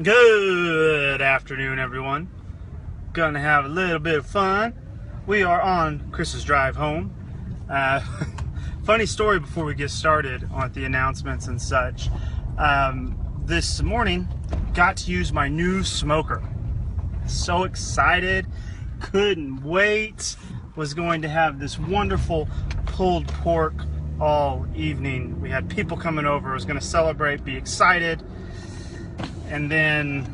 Good afternoon, everyone. Gonna have a little bit of fun. We are on Chris's drive home. Funny story before we get started on the announcements and such. This morning, got to use my new smoker. So excited, couldn't wait. Was going to have this wonderful pulled pork all evening. We had people coming over. I was going to celebrate, be excited. And then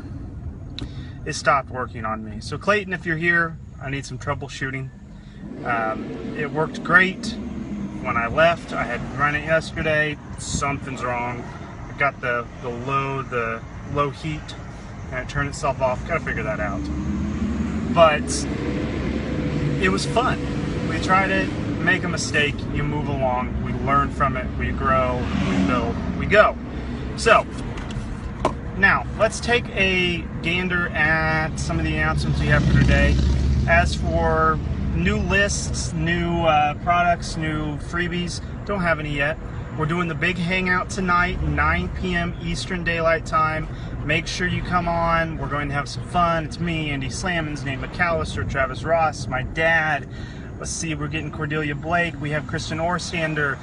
it stopped working on me. So Clayton, if you're here, I need some troubleshooting. It worked great when I left. I had run it yesterday. Something's wrong. I got the low heat, and it turned itself off. Gotta figure that out. But it was fun. We tried it, make a mistake, you move along, we learn from it, we grow, we build, we go. So, now, let's take a gander at some of the announcements we have for today. As for new lists, new products, new freebies, don't have any yet. We're doing the big hangout tonight, 9 p.m. Eastern Daylight Time. Make sure you come on. We're going to have some fun. It's me, Andy Slammons, Nate McAllister, Travis Ross, my dad. Let's see, we're getting Cordelia Blake. We have Kristen Orsander.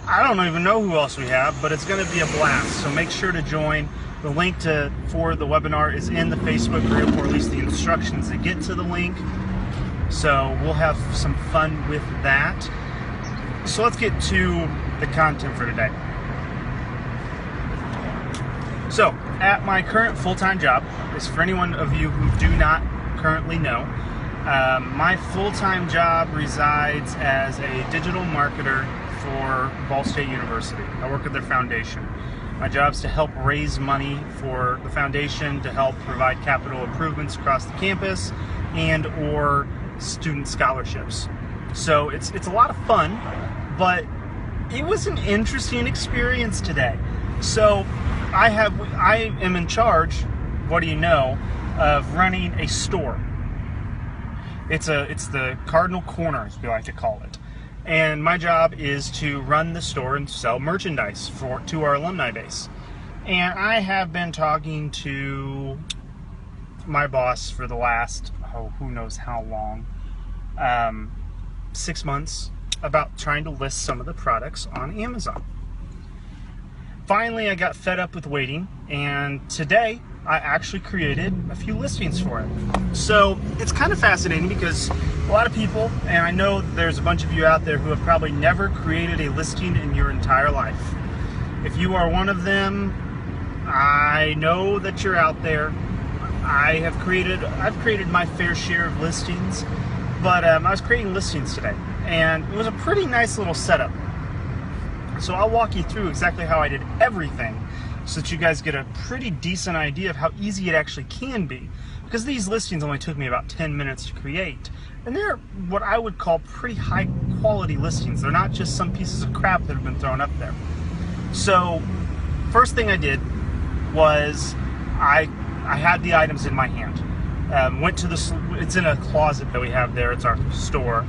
I don't even know who else we have, but it's going to be a blast. So make sure to join. The link for the webinar is in the Facebook group, or at least the instructions to get to the link. So we'll have some fun with that. So let's get to the content for today. So at my current full-time job, is for anyone of you who do not currently know, my full-time job resides as a digital marketer for Ball State University. I work at their foundation. My job is to help raise money for the foundation to help provide capital improvements across the campus and or student scholarships. So it's a lot of fun, but it was an interesting experience today. So I am in charge, what do you know, of running a store. It's the Cardinal Corner, as we like to call it. And my job is to run the store and sell merchandise to our alumni base. And I have been talking to my boss for the last, who knows how long, 6 months, about trying to list some of the products on Amazon. Finally, I got fed up with waiting, and today I actually created a few listings for it. So it's kind of fascinating because a lot of people, and I know there's a bunch of you out there who have probably never created a listing in your entire life. If you are one of them, I know that you're out there. I've created my fair share of listings, but I was creating listings today, and it was a pretty nice little setup. So I'll walk you through exactly how I did everything so that you guys get a pretty decent idea of how easy it actually can be. Because these listings only took me about 10 minutes to create. And they're what I would call pretty high quality listings. They're not just some pieces of crap that have been thrown up there. So first thing I did was I had the items in my hand. Went to it's in a closet that we have there, it's our store.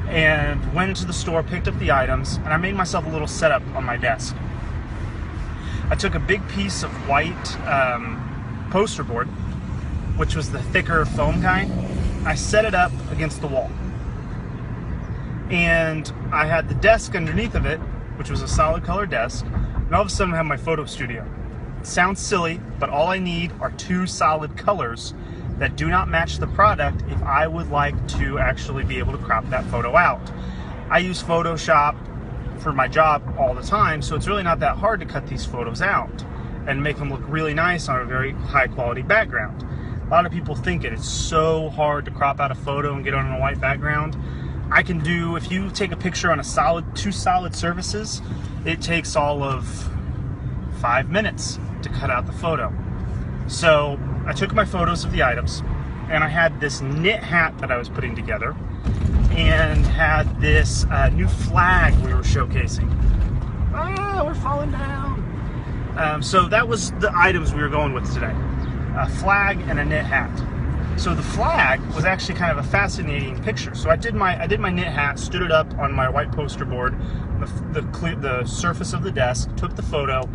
And went into the store, picked up the items, and I made myself a little setup on my desk. I took a big piece of white poster board, which was the thicker foam kind. I set it up against the wall. And I had the desk underneath of it, which was a solid color desk, and all of a sudden I have my photo studio. It sounds silly, but all I need are two solid colors that do not match the product if I would like to actually be able to crop that photo out. I use Photoshop for my job all the time, so it's really not that hard to cut these photos out and make them look really nice on a very high quality background. A lot of people think it's so hard to crop out a photo and get it on a white background. I can do, if you take a picture on two solid surfaces, it takes all of 5 minutes to cut out the photo. So I took my photos of the items, and I had this knit hat that I was putting together, and had this new flag we were showcasing. Ah, we're falling down. So that was the items we were going with today. A flag and a knit hat. So the flag was actually kind of a fascinating picture. So I did my knit hat, stood it up on my white poster board, the surface of the desk, took the photo,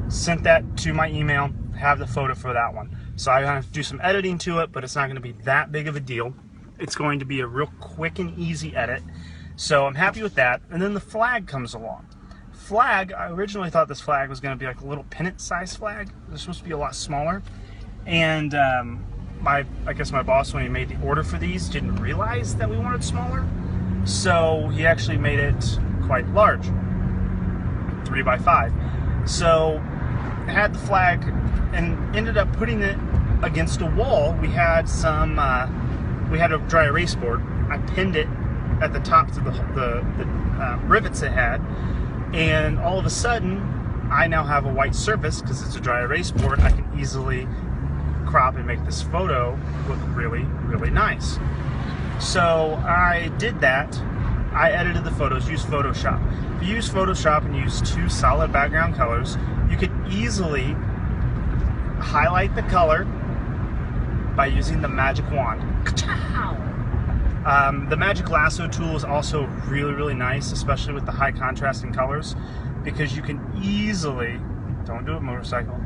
sent that to my email, have the photo for that one. So I have to do some editing to it, but it's not going to be that big of a deal. It's going to be a real quick and easy edit. So I'm happy with that. And then the flag comes along. Flag, I originally thought this flag was going to be like a little pennant size flag. It's supposed to be a lot smaller. And I guess my boss, when he made the order for these, didn't realize that we wanted smaller. So he actually made it quite large, 3 by 5. So I had the flag and ended up putting it against a wall. We had some, we had a dry erase board. I pinned it at the top to the rivets it had, and all of a sudden I now have a white surface because it's a dry erase board. I can easily crop and make this photo look really, really nice. So I did that. I edited the photos, used Photoshop. If you use Photoshop and use 2 solid background colors, you could easily highlight the color by using the magic wand. The magic lasso tool is also really, really nice, especially with the high contrasting colors, because you can easily, don't do it motorcycle,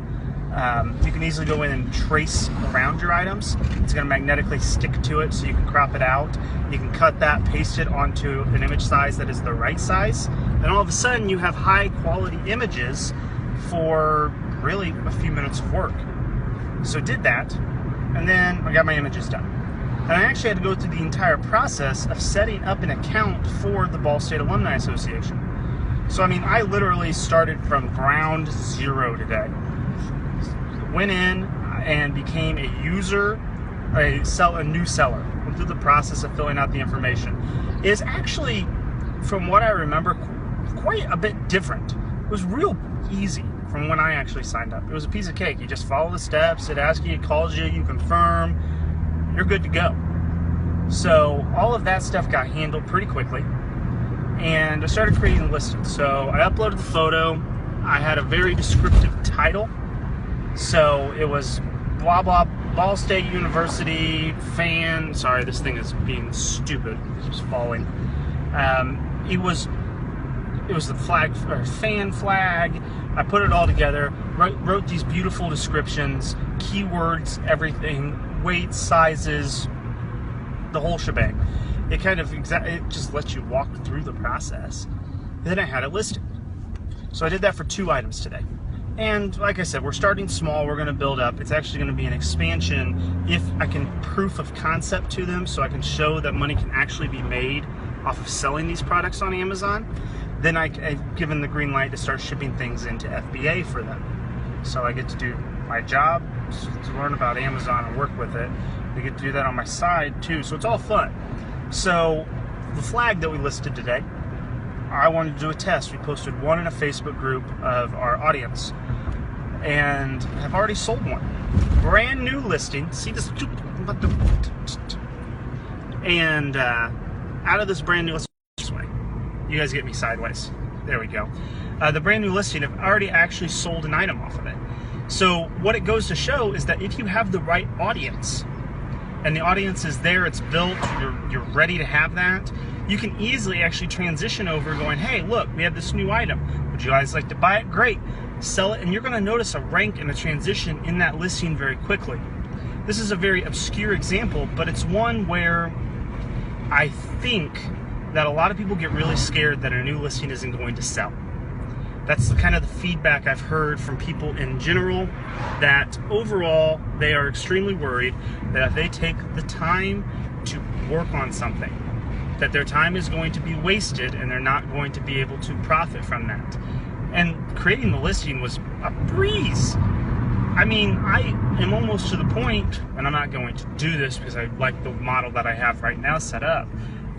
you can easily go in and trace around your items. It's going to magnetically stick to it, so you can crop it out. You can cut that, paste it onto an image size that is the right size, and all of a sudden you have high quality images for really a few minutes of work. So did that, and then I got my images done. And I actually had to go through the entire process of setting up an account for the Ball State Alumni Association. So I mean, I literally started from ground zero today. Went in and became a user, a new seller. Went through the process of filling out the information. It's actually, from what I remember, quite a bit different. It was real easy from when I actually signed up. It was a piece of cake. You just follow the steps, it asks you, it calls you, you confirm, you're good to go. So all of that stuff got handled pretty quickly, and I started creating listings. So I uploaded the photo. I had a very descriptive title. So it was blah blah Ball State University fan. Sorry, this thing is being stupid. It's just falling. It was the flag, or fan flag. I put it all together. Wrote these beautiful descriptions, keywords, everything, weights, sizes, the whole shebang. It kind of it just lets you walk through the process. Then I had it listed. So I did that for 2 items today. And like I said, we're starting small, we're going to build up. It's actually going to be an expansion if I can proof of concept to them, so I can show that money can actually be made off of selling these products on Amazon. Then I've given the green light to start shipping things into FBA for them. So I get to do my job, to learn about Amazon and work with it. I get to do that on my side too, so it's all fun. So the flag that we listed today, I wanted to do a test. We posted one in a Facebook group of our audience, and have already sold one. Brand new listing. See this? And out of this brand new listing, you guys get me sideways. There we go. The brand new listing, I've already actually sold an item off of it. So what it goes to show is that if you have the right audience, and the audience is there, it's built, you're ready to have that, you can easily actually transition over going, hey, look, we have this new item. Would you guys like to buy it? Great. Sell it, and you're going to notice a rank and a transition in that listing very quickly. This is a very obscure example, but it's one where I think that a lot of people get really scared that a new listing isn't going to sell. That's the kind of the feedback I've heard from people in general, that overall they are extremely worried that if they take the time to work on something, that their time is going to be wasted and they're not going to be able to profit from that. And creating the listing was a breeze. I mean, I am almost to the point, and I'm not going to do this because I like the model that I have right now set up,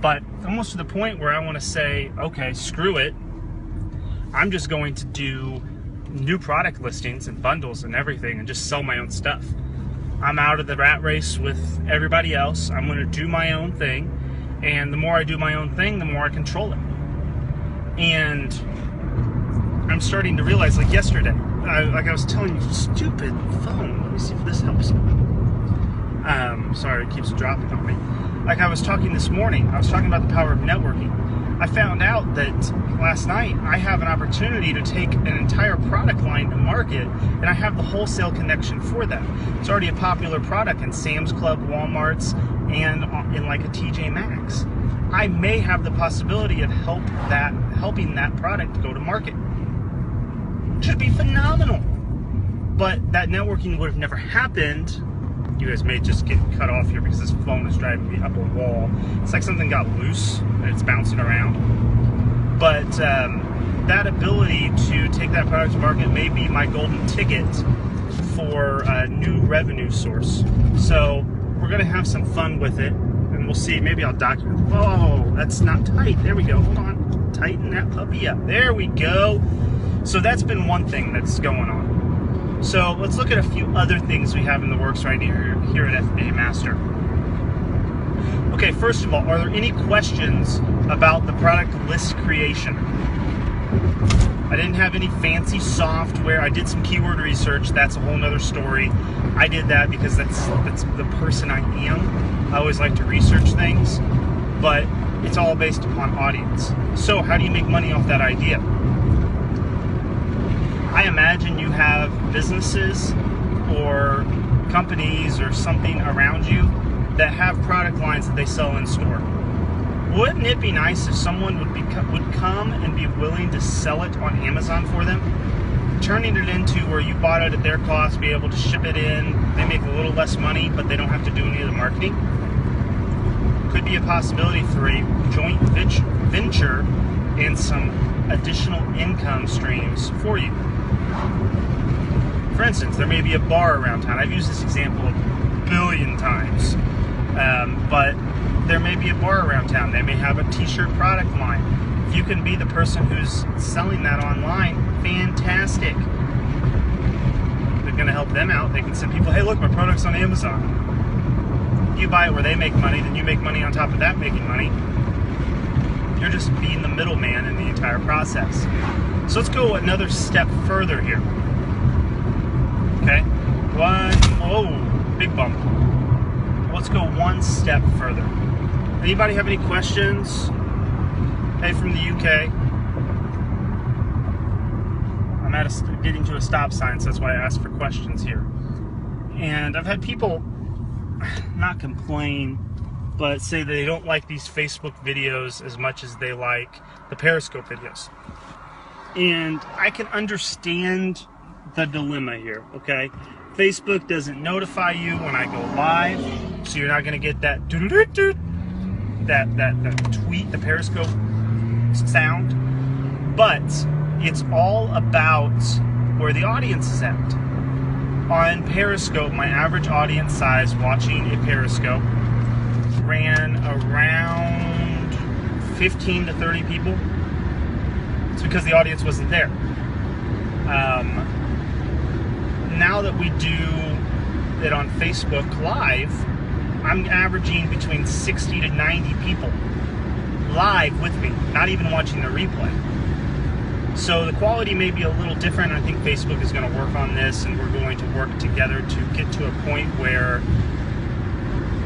but almost to the point where I want to say, okay, screw it. I'm just going to do new product listings and bundles and everything and just sell my own stuff. I'm out of the rat race with everybody else. I'm going to do my own thing. And the more I do my own thing, the more I control it. And I'm starting to realize, like yesterday, like I was telling you, stupid phone. Let me see if this helps. Sorry, it keeps dropping on me. Like I was talking this morning, I was talking about the power of networking. I found out that last night I have an opportunity to take an entire product line to market, and I have the wholesale connection for that. It's already a popular product in Sam's Club, Walmart's, and in like a TJ Maxx. I may have the possibility of helping that product go to market. Should be phenomenal. But that networking would have never happened. You guys may just get cut off here because this phone is driving me up a wall. It's like something got loose and it's bouncing around. But that ability to take that product to market may be my golden ticket for a new revenue source. So we're going to have some fun with it, and we'll see. Maybe I'll document. Oh, that's not tight. There we go. Hold on. Tighten that puppy up. There we go. So that's been one thing that's going on. So let's look at a few other things we have in the works right here at FBA Master. Okay, first of all, are there any questions about the product list creation? I didn't have any fancy software. I did some keyword research. That's a whole nother story. I did that because that's the person I am. I always like to research things, but it's all based upon audience. So how do you make money off that idea? I imagine you have businesses or companies or something around you that have product lines that they sell in store. Wouldn't it be nice if someone would come and be willing to sell it on Amazon for them? Turning it into where you bought it at their cost, be able to ship it in, they make a little less money, but they don't have to do any of the marketing. Could be a possibility for a joint venture and some additional income streams for you. For instance, there may be a bar around town. I've used this example a billion times, but there may be a bar around town. They may have a t-shirt product line. If you can be the person who's selling that online, fantastic. They're going to help them out. They can send people, hey, look, my product's on Amazon. You buy it where they make money, then you make money on top of that making money. You're just being the middleman in the entire process. So let's go another step further here. Okay, big bump. Let's go one step further. Anybody have any questions? Hey, from the UK. I'm getting to a stop sign, so that's why I asked for questions here. And I've had people not complain, but say that they don't like these Facebook videos as much as they like the Periscope videos. And I can understand the dilemma here, okay? Facebook doesn't notify you when I go live, so you're not going to get that that tweet, the Periscope sound. But it's all about where the audience is at. On Periscope, my average audience size watching a Periscope ran around 15 to 30 people. It's because the audience wasn't there. Now that we do it on Facebook Live, I'm averaging between 60 to 90 people live with me, not even watching the replay. So the quality may be a little different. I think Facebook is going to work on this, and we're going to work together to get to a point where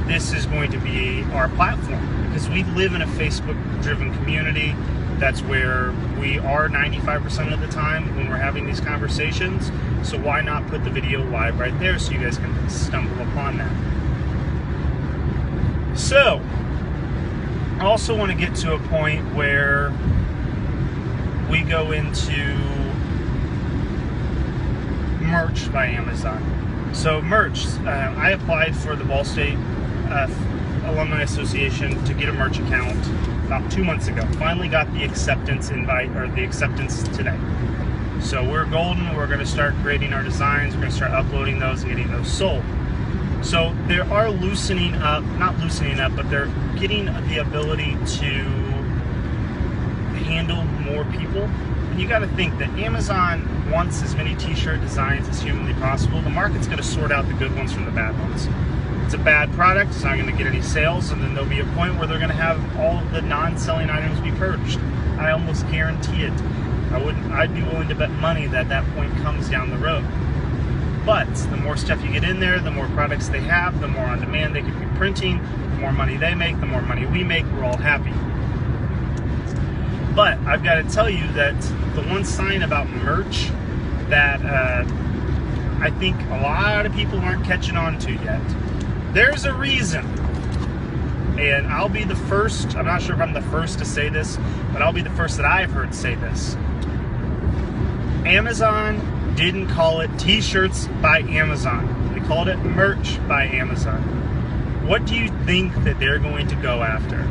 this is going to be our platform, because we live in a Facebook-driven community. That's where we are 95% of the time when we're having these conversations. So why not put the video live right there so you guys can stumble upon that? So I also want to get to a point where we go into merch by Amazon. So merch, I applied for the Ball State Alumni Association to get a merch account about 2 months ago. Finally got the acceptance invite, or the acceptance today. So we're golden. We're going to start creating our designs. We're going to start uploading those and getting those sold. So they are loosening up, not loosening up, but they're getting the ability to handle more people. And you got to think that Amazon wants as many t-shirt designs as humanly possible. The market's going to sort out the good ones from the bad ones. It's a bad product, it's not going to get any sales, and then there'll be a point where they're going to have all of the non-selling items be purged. I almost guarantee it. I'd be willing to bet money that that point comes down the road. But the more stuff you get in there, the more products they have, the more on demand they could be printing, the more money they make, the more money we make, we're all happy. But I've got to tell you that the one sign about merch that I think a lot of people aren't catching on to yet, there's a reason. And I'll be the first, I'm not sure if I'm the first to say this, but I'll be the first that I've heard say this. Amazon didn't call it t-shirts by Amazon. They called it merch by Amazon. What do you think that they're going to go after?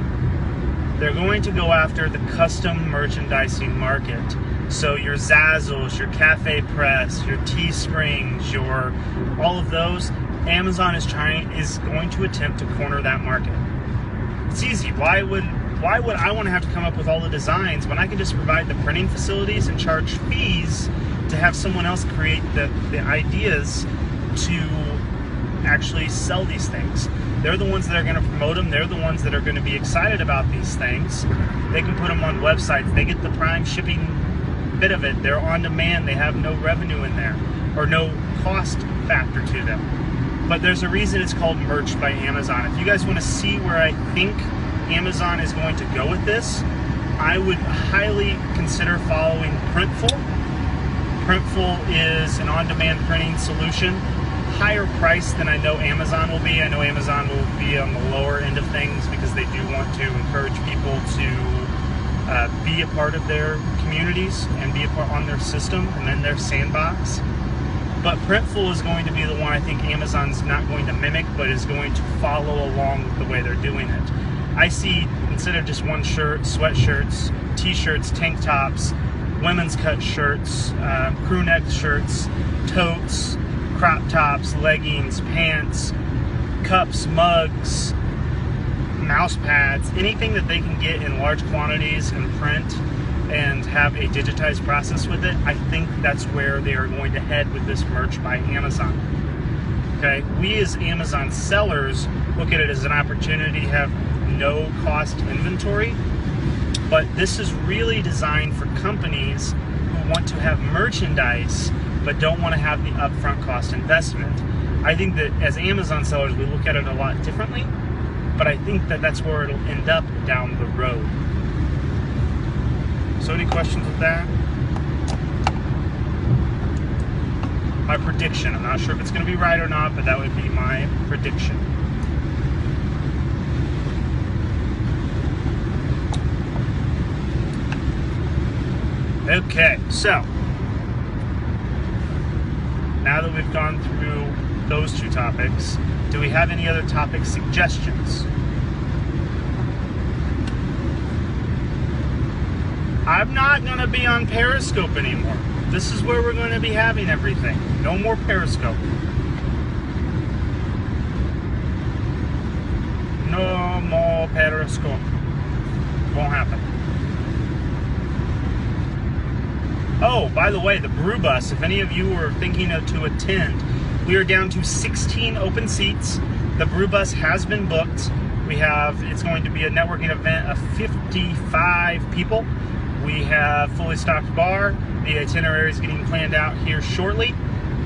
They're going to go after the custom merchandising market. So your Zazzles, your Cafe Press, your Teesprings, your all of those, Amazon is going to attempt to corner that market. It's easy. Why would I want to have to come up with all the designs when I can just provide the printing facilities and charge fees to have someone else create the ideas to actually sell these things? They're the ones that are going to promote them. They're the ones that are going to be excited about these things. They can put them on websites. They get the prime shipping bit of it. They're on demand. They have no revenue in there or no cost factor to them. But there's a reason it's called merch by Amazon. If you guys want to see where I think Amazon is going to go with this, I would highly consider following Printful. Printful is an on-demand printing solution. Higher price than I know Amazon will be. I know Amazon will be on the lower end of things because they do want to encourage people to be a part of their communities and be a part on their system and then their sandbox. But Printful is going to be the one I think Amazon's not going to mimic, but is going to follow along with the way they're doing it. I see, instead of just one shirt, sweatshirts, t-shirts, tank tops, women's cut shirts, crew neck shirts, totes, crop tops, leggings, pants, cups, mugs, mouse pads, anything that they can get in large quantities and print and have a digitized process with it. I think that's where they are going to head with this merch by Amazon. Okay, we as Amazon sellers look at it as an opportunity to have no cost inventory, but this is really designed for companies who want to have merchandise but don't want to have the upfront cost investment. I think that as Amazon sellers, we look at it a lot differently, but I think that that's where it'll end up down the road. So any questions with that? My prediction. I'm not sure if it's going to be right or not, but that would be my prediction. Okay, so now that we've gone through those two topics, do we have any other topic suggestions? I'm not going to be on Periscope anymore. This is where we're going to be having everything. No more Periscope. No more Periscope. Won't happen. Oh, by the way, the Brew Bus, if any of you are thinking to attend, we are down to 16 open seats. The Brew Bus has been booked. It's going to be a networking event of 55 people. We have fully stocked bar. The itinerary is getting planned out here shortly.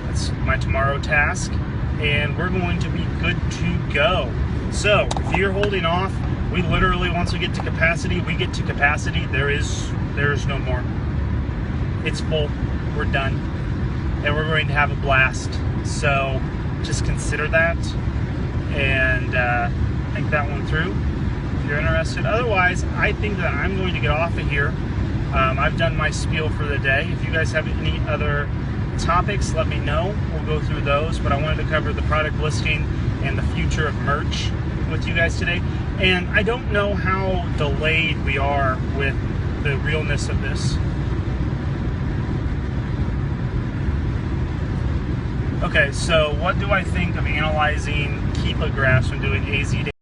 That's my tomorrow task. And we're going to be good to go. So if you're holding off, we literally, once we get to capacity, there's no more. It's full. We're done. And we're going to have a blast. So just consider that and think that one through if you're interested. Otherwise, I think that I'm going to get off of here. I've done my spiel for the day. If you guys have any other topics, let me know. We'll go through those. But I wanted to cover the product listing and the future of merch with you guys today. And I don't know how delayed we are with the realness of this. Okay, so what do I think of analyzing keepographs when doing AZ